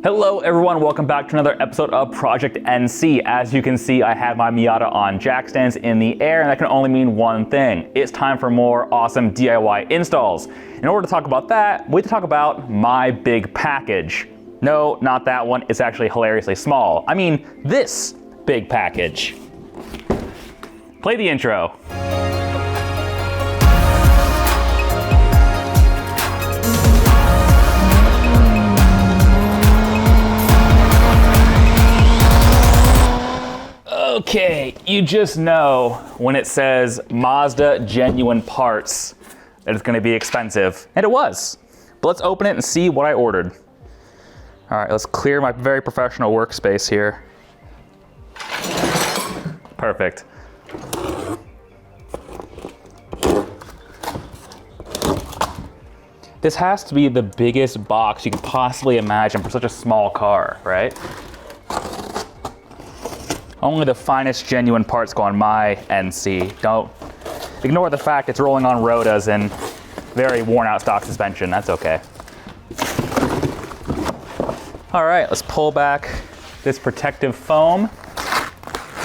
Hello everyone, welcome back to another episode of Project NC. As you can see, I have my Miata on jack stands in the air, and that can only mean one thing. It's time for more awesome DIY installs. In order to talk about that, we have to talk about my big package. No, not that one, it's actually hilariously small. I mean, this big package. Play the intro. Okay, you just know when it says Mazda genuine parts that it's gonna be expensive, and it was. But let's open it and see what I ordered. All right, let's clear my very professional workspace here. Perfect. This has to be the biggest box you could possibly imagine for such a small car, right? Only the finest genuine parts go on my NC. Don't ignore the fact it's rolling on rotas and very worn out stock suspension. That's okay. All right, let's pull back this protective foam.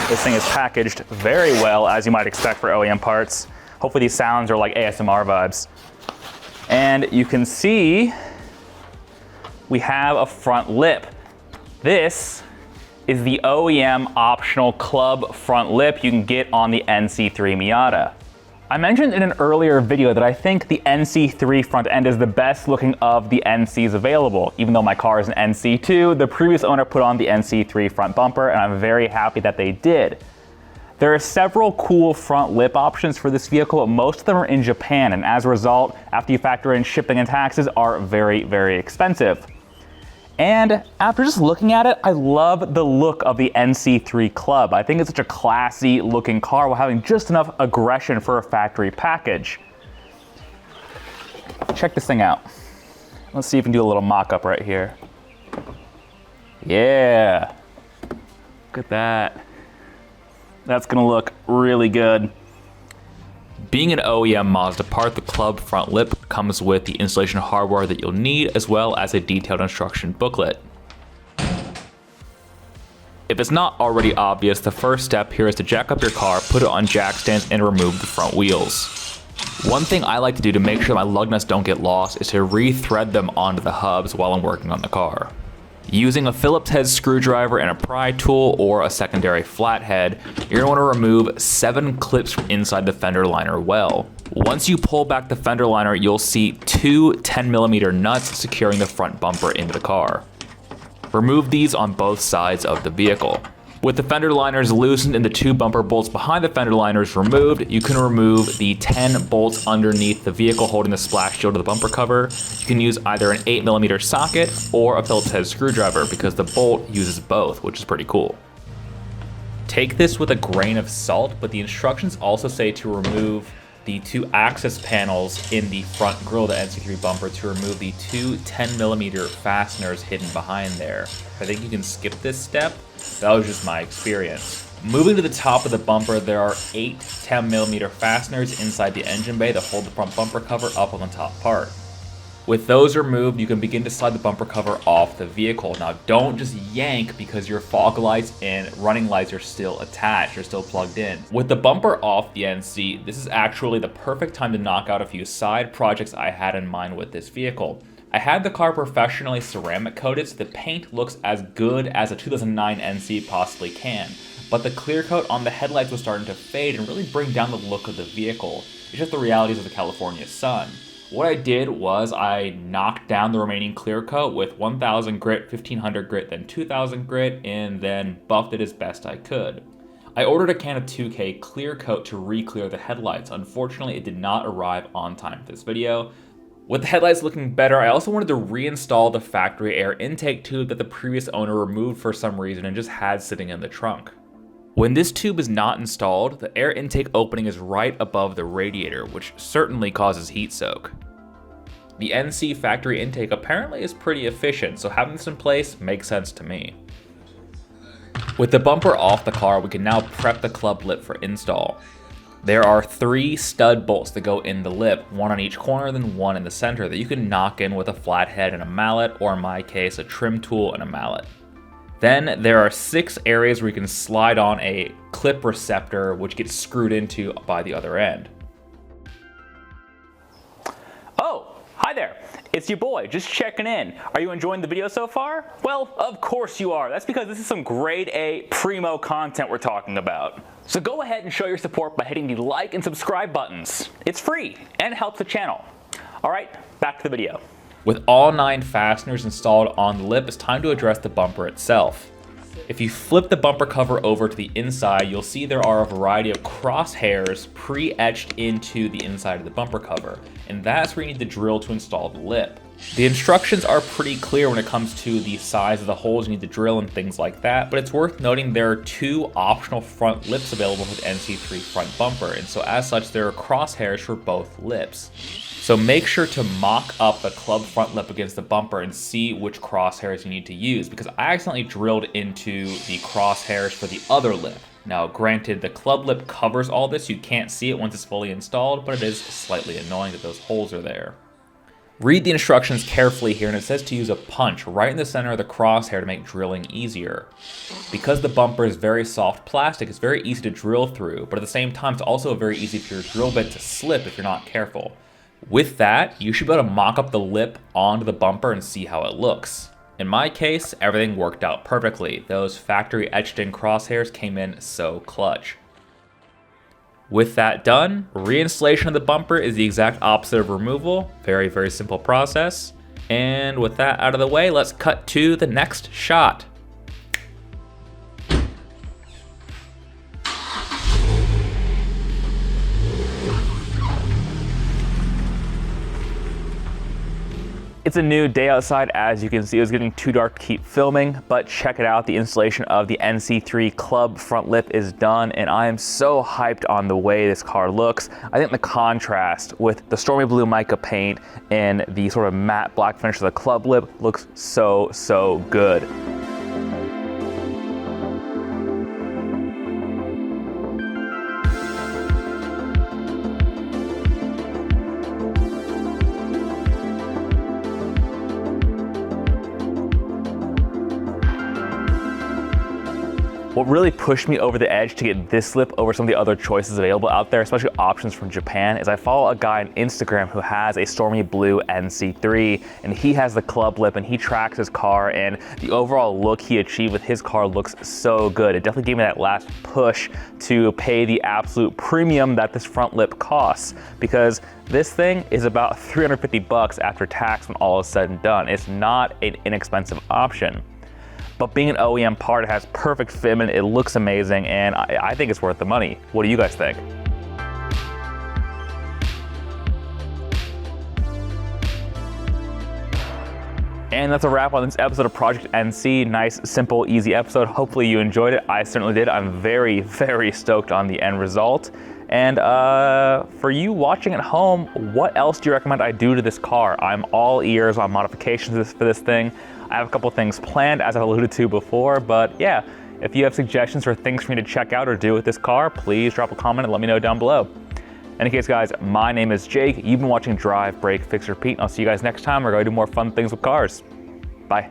This thing is packaged very well, as you might expect for OEM parts. Hopefully these sounds are like ASMR vibes. And you can see we have a front lip. This is the OEM optional club front lip you can get on the NC2 Miata. I mentioned in an earlier video that I think the NC3 front end is the best looking of the NCs available. Even though my car is an NC2, the previous owner put on the NC3 front bumper, and I'm very happy that they did. There are several cool front lip options for this vehicle, but most of them are in Japan, and as a result, after you factor in shipping and taxes, are very, very expensive. And after just looking at it, I love the look of the NC3 Club. I think it's such a classy looking car while having just enough aggression for a factory package. Check this thing out. Let's see if we can do a little mock-up right here. Yeah, look at that. That's gonna look really good. Being an OEM Mazda part, the club front lip comes with the installation hardware that you'll need, as well as a detailed instruction booklet. If it's not already obvious, the first step here is to jack up your car, put it on jack stands, and remove the front wheels. One thing I like to do to make sure my lug nuts don't get lost is to re-thread them onto the hubs while I'm working on the car. Using a Phillips head screwdriver and a pry tool or a secondary flathead, you're going to want to remove 7 clips from inside the fender liner well. Once you pull back the fender liner, you'll see 2 10mm nuts securing the front bumper into the car. Remove these on both sides of the vehicle. With the fender liners loosened and the 2 bumper bolts behind the fender liners removed, you can remove the 10 bolts underneath the vehicle holding the splash shield of the bumper cover. You can use either an 8mm socket or a Phillips head screwdriver because the bolt uses both, which is pretty cool. Take this with a grain of salt, but the instructions also say to remove the 2 access panels in the front grille of the NC3 bumper to remove the 2 10mm fasteners hidden behind there. I think you can skip this step. That was just my experience. Moving to the top of the bumper, there are 8 10mm fasteners inside the engine bay that hold the front bumper cover up on the top part. With those removed, you can begin to slide the bumper cover off the vehicle. Now, don't just yank because your fog lights and running lights are still attached, they're still plugged in. With the bumper off the NC, this is actually the perfect time to knock out a few side projects I had in mind with this vehicle. I had the car professionally ceramic coated, so the paint looks as good as a 2009 NC possibly can. But the clear coat on the headlights was starting to fade and really bring down the look of the vehicle. It's just the realities of the California sun. What I did was I knocked down the remaining clear coat with 1000 grit, 1500 grit, then 2000 grit, and then buffed it as best I could. I ordered a can of 2K clear coat to re-clear the headlights. Unfortunately, it did not arrive on time for this video. With the headlights looking better, I also wanted to reinstall the factory air intake tube that the previous owner removed for some reason and just had sitting in the trunk. When this tube is not installed, the air intake opening is right above the radiator, which certainly causes heat soak. The NC factory intake apparently is pretty efficient, so having this in place makes sense to me. With the bumper off the car, we can now prep the club lip for install. There are 3 stud bolts that go in the lip, one on each corner, then one in the center, that you can knock in with a flathead and a mallet, or in my case, a trim tool and a mallet. Then there are 6 areas where you can slide on a clip receptor, which gets screwed into by the other end. Oh, hi there. It's your boy, just checking in. Are you enjoying the video so far? Well, of course you are. That's because this is some grade A primo content we're talking about. So go ahead and show your support by hitting the like and subscribe buttons. It's free and helps the channel. All right, back to the video. With all 9 fasteners installed on the lip, it's time to address the bumper itself. If you flip the bumper cover over to the inside, you'll see there are a variety of crosshairs pre-etched into the inside of the bumper cover, and that's where you need to drill to install the lip. The instructions are pretty clear when it comes to the size of the holes you need to drill and things like that, but it's worth noting there are 2 optional front lips available with NC3 front bumper, and so as such there are crosshairs for both lips. So make sure to mock up the club front lip against the bumper and see which crosshairs you need to use, because I accidentally drilled into the crosshairs for the other lip. Now granted, the club lip covers all this, you can't see it once it's fully installed, but it is slightly annoying that those holes are there. Read the instructions carefully here, and it says to use a punch right in the center of the crosshair to make drilling easier. Because the bumper is very soft plastic, it's very easy to drill through, but at the same time it's also very easy for your drill bit to slip if you're not careful. With that, you should be able to mock up the lip onto the bumper and see how it looks. In my case, everything worked out perfectly. Those factory etched in crosshairs came in so clutch. With that done, reinstallation of the bumper is the exact opposite of removal. Very, very simple process. And with that out of the way, let's cut to the next shot. It's a new day outside. As you can see, it was getting too dark to keep filming, but check it out. The installation of the NC3 Club front lip is done, and I am so hyped on the way this car looks. I think the contrast with the stormy blue mica paint and the sort of matte black finish of the Club lip looks so good. What really pushed me over the edge to get this lip over some of the other choices available out there, especially options from Japan, is I follow a guy on Instagram who has a stormy blue NC3, and he has the Club lip and he tracks his car, and the overall look he achieved with his car looks so good. It definitely gave me that last push to pay the absolute premium that this front lip costs, because this thing is about 350 bucks after tax when all is said and done. It's not an inexpensive option. But being an OEM part, it has perfect fitment, it looks amazing, and I think it's worth the money. What do you guys think? And that's a wrap on this episode of Project NC. Nice, simple, easy episode. Hopefully you enjoyed it. I certainly did. I'm very, very stoked on the end result. And for you watching at home, what else do you recommend I do to this car? I'm all ears on modifications for this thing. I have a couple things planned, as I alluded to before, but yeah, if you have suggestions or things for me to check out or do with this car, please drop a comment and let me know down below. In any case, guys, my name is Jake. You've been watching Drive, Brake, Fix, Repeat, and I'll see you guys next time. We're going to do more fun things with cars. Bye.